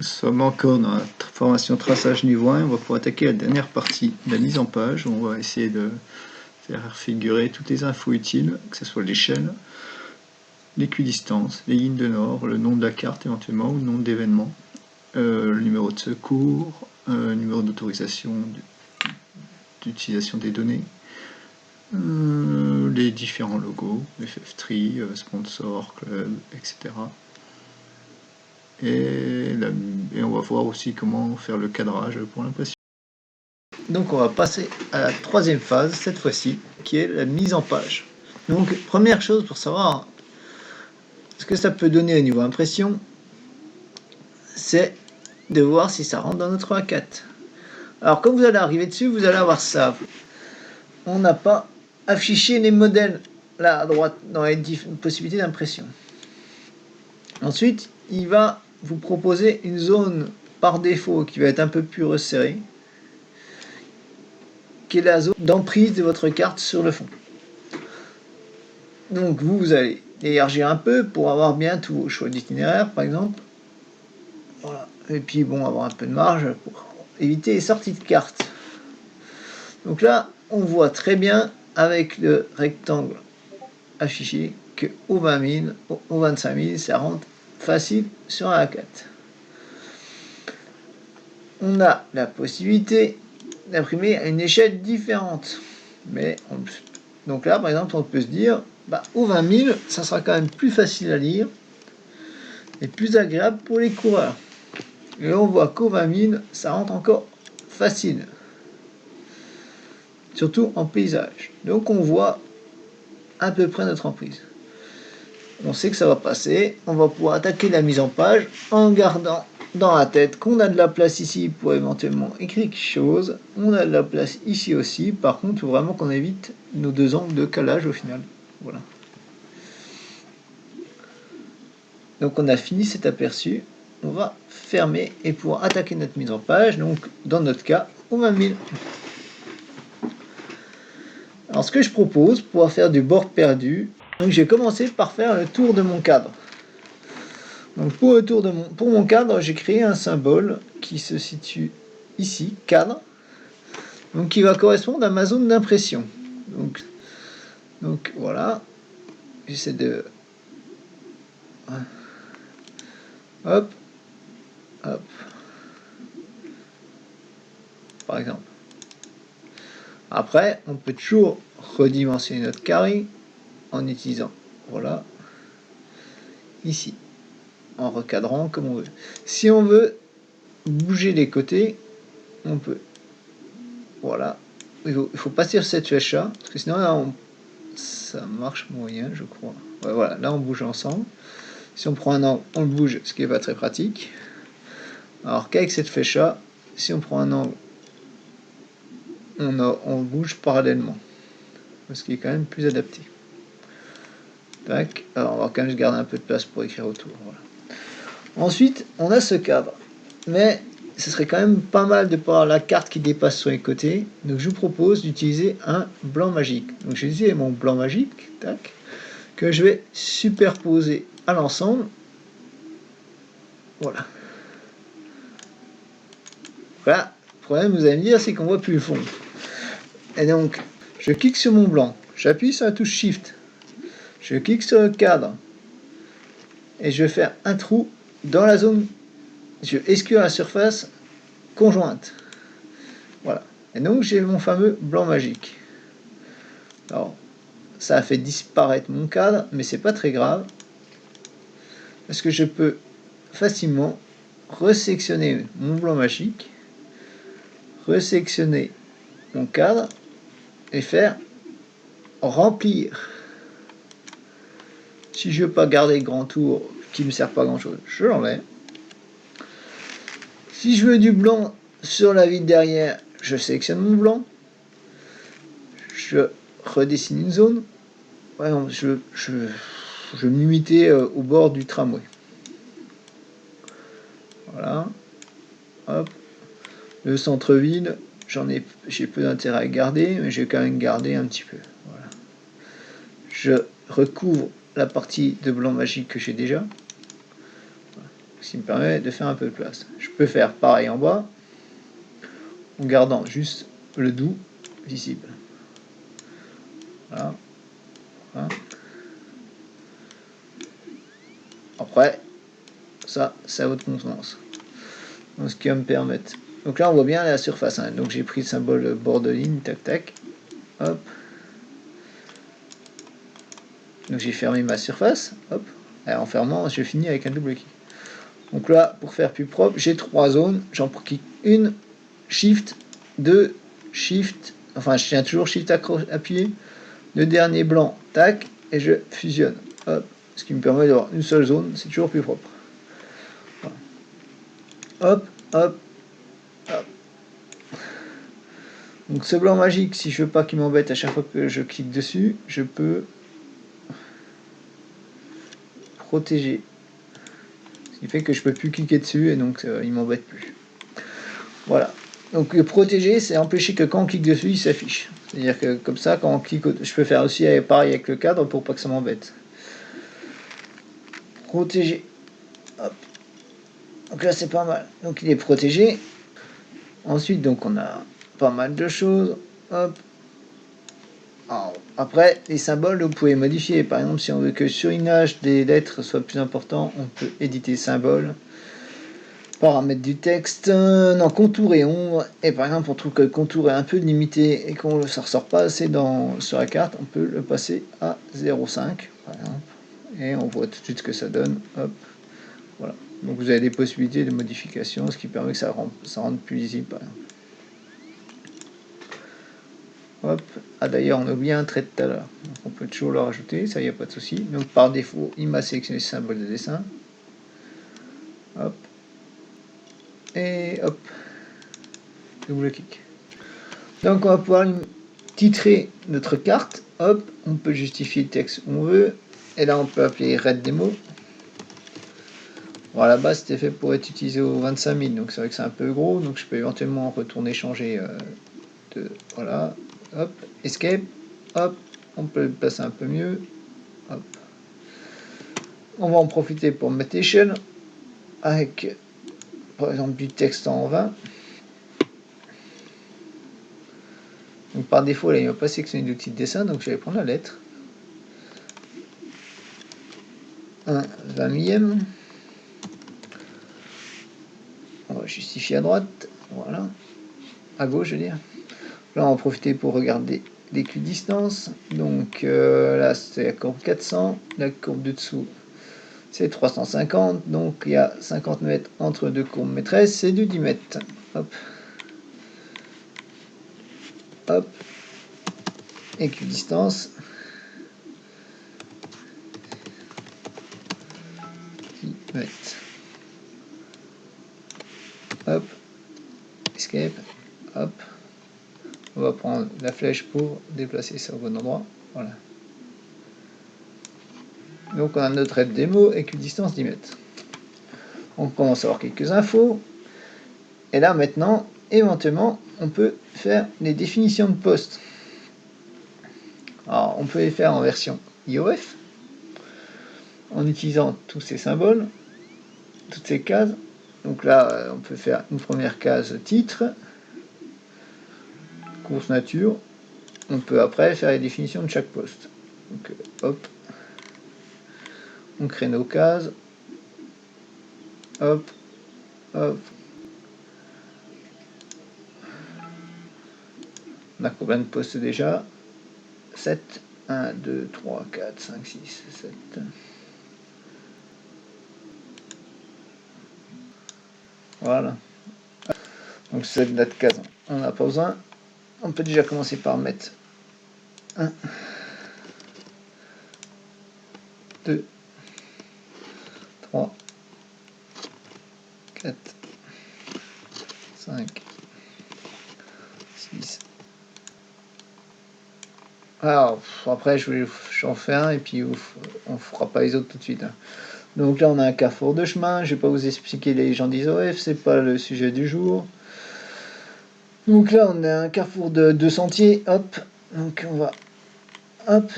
Nous sommes encore dans la formation traçage niveau 1. On va pouvoir attaquer la dernière partie, la mise en page. On va essayer de faire figurer toutes les infos utiles, que ce soit l'échelle, l'équidistance, les lignes de nord, le nom de la carte éventuellement, ou le nom d'événement, le numéro de secours, le numéro d'autorisation d'utilisation des données, les différents logos, FF3, sponsor, club, etc. Et on va voir aussi comment faire le cadrage pour l'impression. Donc on va passer à la troisième phase, cette fois-ci, qui est la mise en page. Donc première chose pour savoir ce que ça peut donner au niveau impression, c'est de voir si ça rentre dans notre A4. Alors quand vous allez arriver dessus, vous allez avoir ça. On n'a pas affiché les modèles là à droite dans les possibilités d'impression. Ensuite, il va vous proposer une zone par défaut qui va être un peu plus resserrée, qui est la zone d'emprise de votre carte sur le fond. Donc vous allez élargir un peu pour avoir bien tous vos choix d'itinéraire, par exemple. Voilà. Et puis bon, avoir un peu de marge pour éviter les sorties de cartes. Donc là, on voit très bien avec le rectangle affiché que au 20 000, au 25 000, ça rentre facile sur un A4. On a la possibilité d'imprimer à une échelle différente. Donc là, par exemple, on peut se dire, au 20 000, ça sera quand même plus facile à lire et plus agréable pour les coureurs. Et là, on voit qu'au 20 000, ça rentre encore facile. Surtout en paysage. Donc on voit à peu près notre emprise. On sait que ça va passer. On va pouvoir attaquer la mise en page en gardant dans la tête qu'on a de la place ici pour éventuellement écrire quelque chose. On a de la place ici aussi. Par contre, il faut vraiment qu'on évite nos deux angles de calage au final. Voilà. Donc on a fini cet aperçu. On va fermer et pouvoir attaquer notre mise en page. Donc dans notre cas, au 20 000. Alors ce que je propose pour pouvoir faire du bord perdu, donc j'ai commencé par faire le tour de mon cadre. Donc pour mon cadre, j'ai créé un symbole qui se situe ici, cadre, donc qui va correspondre à ma zone d'impression. Donc voilà, j'essaie de... Hop, hop, par exemple. Après, on peut toujours redimensionner notre carré en utilisant, voilà, ici, en recadrant comme on veut. Si on veut bouger les côtés, on peut. Voilà. Il faut passer sur cette flèche-là, parce que sinon là, ça marche moyen, je crois. Ouais, voilà, là on bouge ensemble. Si on prend un angle, on le bouge, ce qui n'est pas très pratique. Alors qu'avec cette flèche-là, si on prend un angle, on bouge parallèlement, ce qui est quand même plus adapté. Tac. Alors on va quand même se garder un peu de place pour écrire autour. Voilà. Ensuite, on a ce cadre, mais ce serait quand même pas mal de pas avoir la carte qui dépasse sur les côtés. Donc je vous propose d'utiliser un blanc magique. Donc j'ai utilisé mon blanc magique, tac, que je vais superposer à l'ensemble. Voilà. Voilà. Le problème, vous allez me dire, c'est qu'on voit plus le fond. Et donc, je clique sur mon blanc, j'appuie sur la touche Shift, je clique sur le cadre, et je vais faire un trou dans la zone. Je esquire la surface conjointe. Voilà. Et donc j'ai mon fameux blanc magique. Alors, ça a fait disparaître mon cadre, mais c'est pas très grave. Parce que je peux facilement resectionner mon blanc magique, resectionner mon cadre et faire remplir. Si je veux pas garder le grand tour qui ne me sert pas à grand chose, je l'enlève. Si je veux du blanc sur la vide derrière, je sélectionne mon blanc. Je redessine une zone. Par exemple, je vais me limiter au bord du tramway. Voilà. Hop. Le centre-ville, j'ai peu d'intérêt à garder, mais je vais quand même garder un petit peu. Voilà. Je recouvre la partie de blanc magique que j'ai déjà. Voilà. ce qui me permet de faire un peu de place. Je peux faire pareil en bas, en gardant juste le doux visible. Voilà. Voilà. Après, ça, c'est à votre contenance. Donc, ce qui va me permettre. Donc là, on voit bien la surface. Hein. Donc j'ai pris le symbole bord de ligne, tac tac. Hop. Donc j'ai fermé ma surface. Hop. Et en fermant, je finis avec un double clic. Donc là, pour faire plus propre, j'ai 3 zones. J'en clique une, Shift, 2, Shift. Enfin, je tiens toujours Shift appuyé. Le dernier blanc, tac, et je fusionne. Hop. Ce qui me permet d'avoir une seule zone. C'est toujours plus propre. Voilà. Hop, hop, hop. Donc ce blanc magique, si je veux pas qu'il m'embête à chaque fois que je clique dessus, je peux protéger. Ce qui fait que je peux plus cliquer dessus et donc il m'embête plus. Voilà. Donc protéger, c'est empêcher que quand on clique dessus, il s'affiche. C'est-à-dire que comme ça, quand on clique, je peux faire aussi pareil avec le cadre pour pas que ça m'embête. Protéger. Hop. Donc là, c'est pas mal. Donc il est protégé. Ensuite, donc on a pas mal de choses. Hop. Alors, après, les symboles, vous pouvez modifier. Par exemple, si on veut que le surlignage des lettres soit plus important, on peut éditer symbole. Paramètres du texte, non, contour et ombre. Et par exemple, on trouve que le contour est un peu limité et qu'on ça ressort pas assez sur la carte, on peut le passer à 0,5 par exemple. Et on voit tout de suite ce que ça donne. Hop. Voilà. Donc vous avez des possibilités de modification, ce qui permet que ça rende plus lisible par exemple. Hop. Ah d'ailleurs, on a oublié un trait de tout à l'heure. Donc on peut toujours le rajouter, ça y a pas de souci. Donc par défaut, il m'a sélectionné le symbole de dessin. Hop. Et hop. Double clic. Donc on va pouvoir titrer notre carte. Hop. On peut justifier le texte où on veut. Et là, on peut appeler Red Demo. Bon, à la base, c'était fait pour être utilisé au 25 000. Donc c'est vrai que c'est un peu gros. Donc je peux éventuellement retourner changer voilà. Hop, escape, hop, on peut le placer un peu mieux, hop. On va en profiter pour mettre l'échelle avec par exemple du texte en 20. Donc par défaut là il ne va pas sélectionner d'outil de dessin, donc je vais prendre la lettre. 1 20e. On va justifier à droite, voilà. À gauche je veux dire. Là on va en profiter pour regarder l'équidistance. Donc là c'est la courbe 400, la courbe de dessous c'est 350, donc il y a 50 mètres entre deux courbes maîtresses, c'est du 10 mètres. Hop. Hop. Équidistance. 10 mètres. Hop. Escape. Hop. On va prendre la flèche pour déplacer ça au bon endroit. Voilà. Donc on a notre aide démo, équidistance 10 mètres. On commence à avoir quelques infos. Et là maintenant, éventuellement, on peut faire les définitions de poste. Alors on peut les faire en version IOF, en utilisant tous ces symboles, toutes ces cases. Donc là, on peut faire une première case titre, course nature. On peut après faire les définitions de chaque poste. Donc hop, on crée nos cases. Hop, hop. On a combien de postes déjà? 7. 1, 2, 3, 4, 5, 6, 7. Voilà. Donc cette date case, on n'a pas besoin. On peut déjà commencer par mettre 1, 2, 3, 4, 5, 6. Alors, après, j'en fais un et puis on ne fera pas les autres tout de suite. Hein. Donc là, on a un carrefour de chemin. Je ne vais pas vous expliquer les légendes d'ISOF, c'est pas le sujet du jour. Donc là, on a un carrefour de 2 sentiers. Hop, donc on va, hop,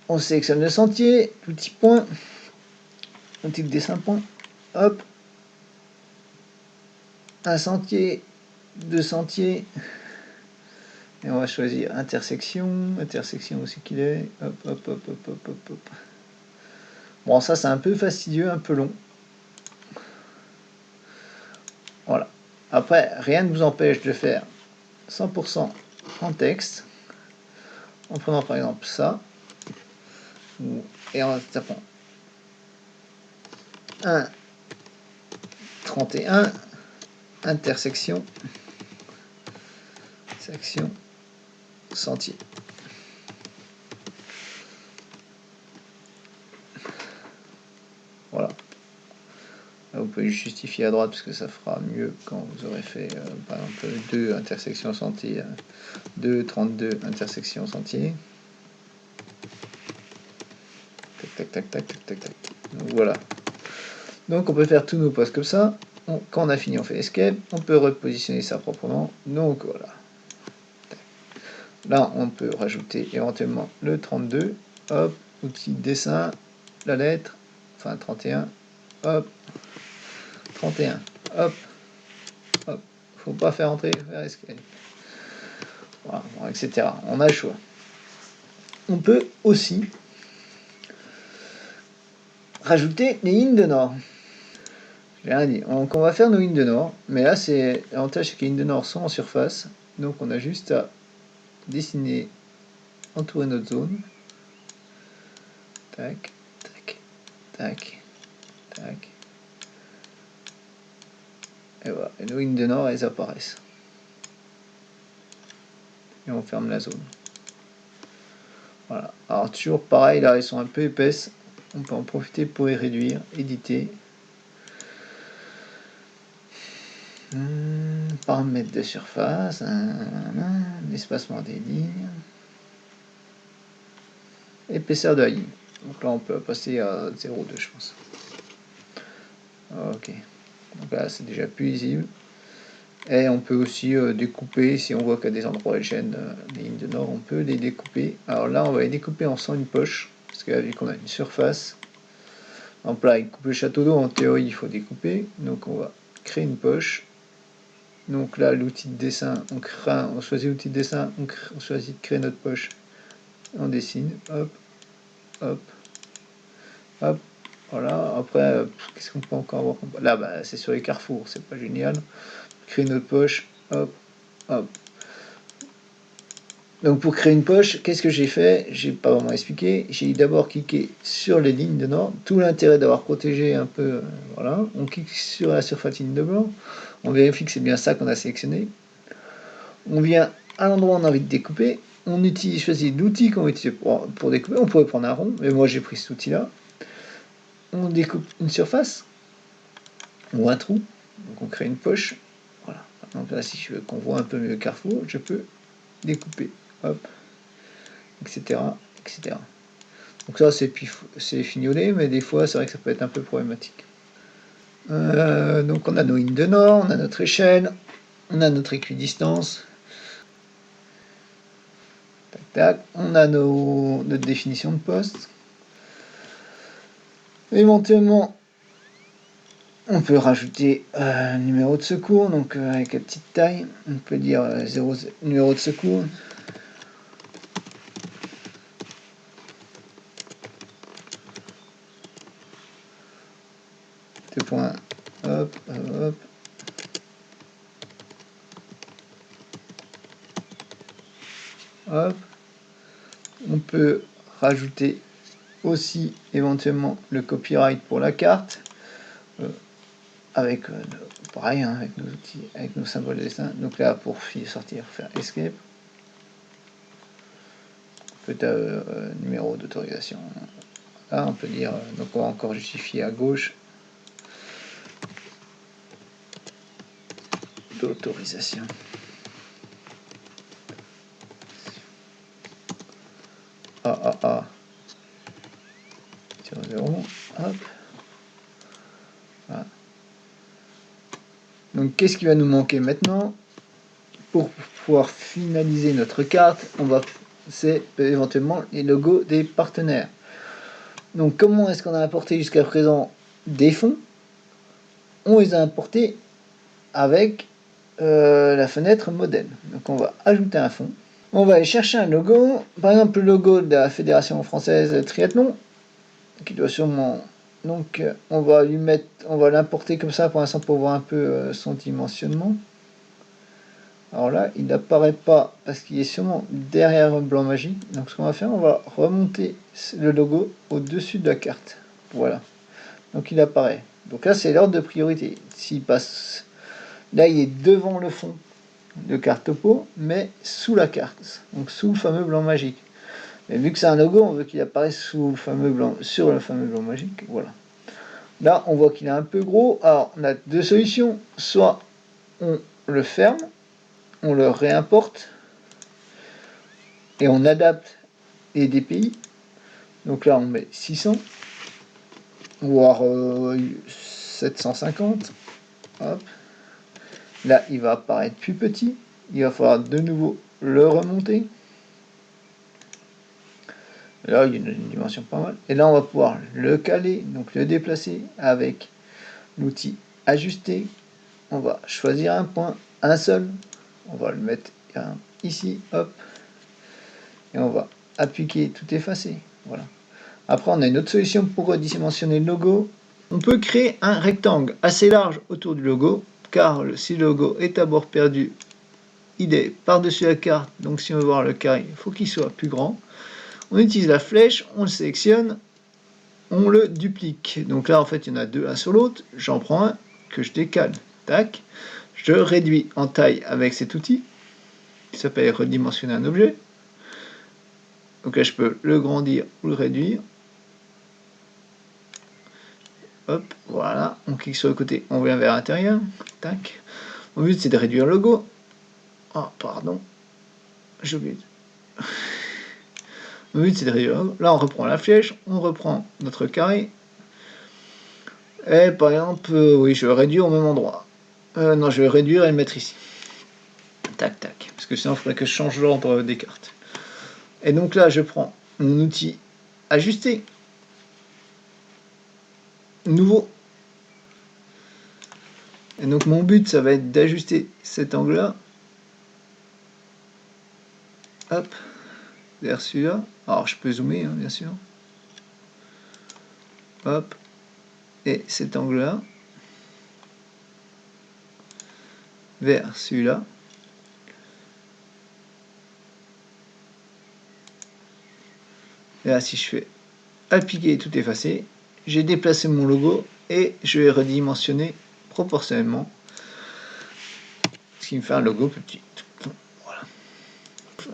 on sélectionne le sentier, petit point, on clique dessin point, hop, un sentier, deux sentiers. Et on va choisir intersection. Intersection, où c'est qu'il est? Hop, hop, hop, hop, hop, hop, hop. Bon, ça c'est un peu fastidieux, un peu long. Voilà. Après, rien ne vous empêche de faire 100% en texte, en prenant par exemple ça, et en tapant 1, 31, intersection, section, sentier. Voilà. Là, vous pouvez justifier à droite parce que ça fera mieux quand vous aurez fait par exemple 2 intersections sentier, 2, 32 intersections sentier. Tac, tac, tac, tac, tac, tac. Donc voilà. Donc on peut faire tous nos postes comme ça. Quand on a fini, on fait escape. On peut repositionner ça proprement. Donc voilà. Là, on peut rajouter éventuellement le 32. Hop, outil dessin, la lettre, enfin 31. Hop, 31. Hop, hop. Faut pas faire entrer, faire escape. Voilà, bon, etc. On a le choix. On peut aussi rajouter les lignes de nord. J'ai rien dit. Donc on va faire nos lignes de nord, mais là c'est l'avantage, c'est que les lignes de nord sont en surface, donc on a juste à dessiner, entourer notre zone. Tac, tac, tac, tac. Et voilà, et nos lignes de nord elles apparaissent. Et on ferme la zone. Voilà. Alors toujours pareil, là elles sont un peu épaisses, on peut en profiter pour les réduire, éditer. Paramètres de surface, l'espacement des lignes, épaisseur de la ligne. Donc là on peut passer à 0,2 je pense. Ok, donc là c'est déjà plus lisible. Et on peut aussi découper, si on voit qu'à des endroits elles gênent les lignes de nord, on peut les découper. Alors là on va les découper en faisant une poche, parce que vu qu'on a une surface, en plat avec coupe le château d'eau, en théorie il faut découper, donc on va créer une poche. Donc là, l'outil de dessin, on choisit l'outil de dessin, on choisit de créer notre poche, on dessine, hop, hop, hop, voilà. Après, qu'est-ce qu'on peut encore avoir? Là, bah, c'est sur les carrefours, c'est pas génial. Créer notre poche, hop, hop. Donc pour créer une poche, qu'est-ce que j'ai fait? J'ai pas vraiment expliqué. J'ai d'abord cliqué sur les lignes de nord. Tout l'intérêt d'avoir protégé un peu, voilà. On clique sur la surface ligne de blanc. On vérifie que c'est bien ça qu'on a sélectionné. On vient à l'endroit où on a envie de découper. On choisit l'outil qu'on veut utiliser pour découper. On pourrait prendre un rond, mais moi j'ai pris cet outil-là. On découpe une surface ou un trou. Donc on crée une poche. Voilà. Donc là, si je veux qu'on voit un peu mieux le carrefour, je peux découper. Hop. Etc. etc. Donc ça c'est fignolé, mais des fois c'est vrai que ça peut être un peu problématique. Donc on a nos lignes de nord, on a notre échelle, on a notre équidistance. Tac tac, on a notre définition de poste. Éventuellement, on peut rajouter un numéro de secours, donc avec la petite taille, on peut dire 0 numéro de secours. Deux points, hop, hop. Hop. On peut rajouter aussi éventuellement le copyright pour la carte. Avec pareil, hein, avec nos outils, avec nos symboles de dessin. Donc là, pour sortir, faire escape. Peut-être numéro d'autorisation. Là, on peut dire, donc on va encore justifier à gauche. D'autorisation. A. 0, hop. Voilà. Donc qu'est-ce qui va nous manquer maintenant? Pour pouvoir finaliser notre carte, c'est éventuellement les logos des partenaires. Donc comment est-ce qu'on a apporté jusqu'à présent des fonds? On les a importés avec la fenêtre modèle. Donc on va ajouter un fond. On va aller chercher un logo, par exemple le logo de la Fédération française de triathlon, qui doit sûrement... Donc on va l'importer comme ça pour l'instant pour voir un peu son dimensionnement. Alors là, il n'apparaît pas parce qu'il est sûrement derrière un blanc magique. Donc ce qu'on va faire, on va remonter le logo au-dessus de la carte. Voilà. Donc il apparaît. Donc là, c'est l'ordre de priorité. S'il passe... Là, il est devant le fond de carte topo, mais sous la carte. Donc sous le fameux blanc magique. Mais vu que c'est un logo, on veut qu'il apparaisse sous le fameux blanc, sur le fameux blanc magique. Voilà. Là, on voit qu'il est un peu gros. Alors, on a deux solutions. Soit on le ferme, on le réimporte et on adapte les DPI. Donc là, on met 600, voire 750. Hop. Là, il va apparaître plus petit. Il va falloir de nouveau le remonter. Là, il y a une dimension pas mal. Et là, on va pouvoir le caler, donc le déplacer avec l'outil ajuster. On va choisir un point, un seul. On va le mettre ici, hop. Et on va appliquer, tout effacer. Voilà. Après, on a une autre solution pour redimensionner le logo. On peut créer un rectangle assez large autour du logo, car si le logo est à bord perdu, il est par-dessus la carte. Donc si on veut voir le carré, il faut qu'il soit plus grand. On utilise la flèche, on le sélectionne, on le duplique. Donc là, en fait, il y en a deux, un sur l'autre. J'en prends un que je décale. Tac. Je réduis en taille avec cet outil qui s'appelle redimensionner un objet. Donc là, je peux le grandir ou le réduire. Hop, voilà. On clique sur le côté, on vient vers l'intérieur. Tac. Mon but, c'est de réduire le logo. Oh, pardon. J'ai oublié. Mon but, c'est de réduire le logo. Là, on reprend la flèche, on reprend notre carré. Et par exemple, oui, je vais réduire au même endroit. Non, je vais réduire et le mettre ici. Tac, tac. Parce que sinon, il faudrait que je change l'ordre des cartes. Et donc là, je prends mon outil ajuster. Nouveau. Et donc mon but, ça va être d'ajuster cet angle-là. Hop. Vers celui-là. Alors, je peux zoomer, hein, bien sûr. Hop. Et cet angle-là. Vers celui-là. Et là, si je fais appliquer et tout effacer, j'ai déplacé mon logo et je vais redimensionner proportionnellement, ce qui me fait un logo petit. Voilà.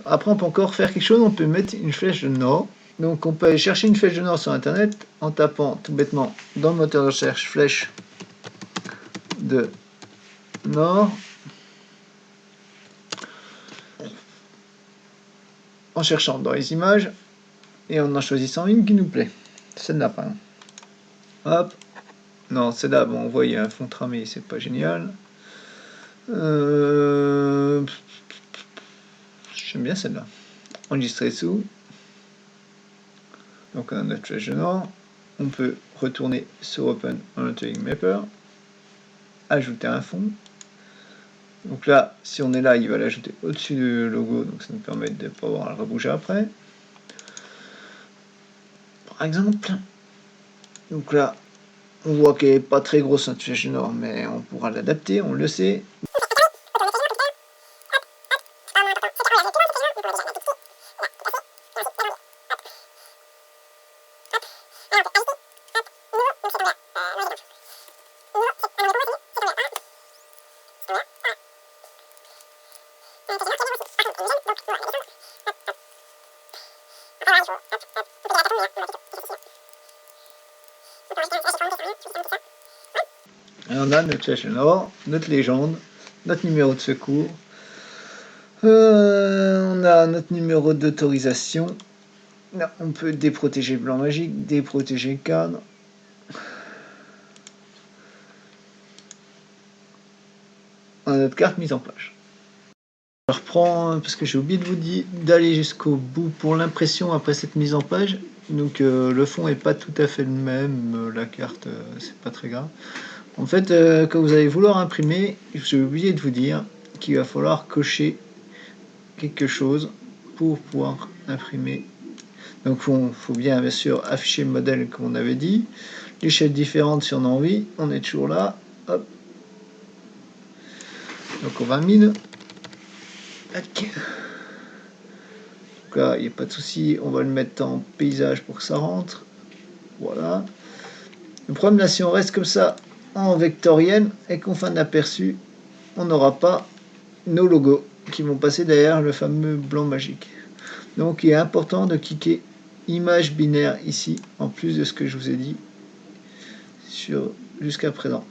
Après, on peut encore faire quelque chose, on peut mettre une flèche de nord. Donc, on peut aller chercher une flèche de nord sur Internet en tapant tout bêtement dans le moteur de recherche flèche de nord. En cherchant dans les images et en choisissant une qui nous plaît. Celle-là, par exemple. Hop. Non, celle-là, bon, on voit, il y a un fond tramé, c'est pas génial. J'aime bien celle-là. Enregistrer sous. Donc, on a notre flèche de nord. On peut retourner sur Open Orienting Mapper. Ajouter un fond. Donc là, si on est là, il va l'ajouter au-dessus du logo, donc ça nous permet de ne pas avoir à le rebouger après. Par exemple, donc là, on voit qu'elle n'est pas très grosse notre flèche du nord, mais on pourra l'adapter, on le sait. Et on a notre flèche nord, notre légende, notre numéro de secours. On a notre numéro d'autorisation. Là, on peut déprotéger le blanc magique, déprotéger le cadre. On a notre carte mise en page. Je reprends parce que j'ai oublié de vous dire d'aller jusqu'au bout pour l'impression après cette mise en page. Donc le fond est pas tout à fait le même, la carte c'est pas très grave. En fait, quand vous allez vouloir imprimer, j'ai oublié de vous dire qu'il va falloir cocher quelque chose pour pouvoir imprimer. Donc il faut bien sûr afficher le modèle comme on avait dit, l'échelle différente si on a envie, on est toujours là, hop. Donc on va mine. Donc là, il n'y a pas de souci, on va le mettre en paysage pour que ça rentre. Voilà. Le problème là, si on reste comme ça en vectoriel et qu'on fait un aperçu, on n'aura pas nos logos qui vont passer derrière le fameux blanc magique. Donc il est important de cliquer image binaire ici, en plus de ce que je vous ai dit jusqu'à présent.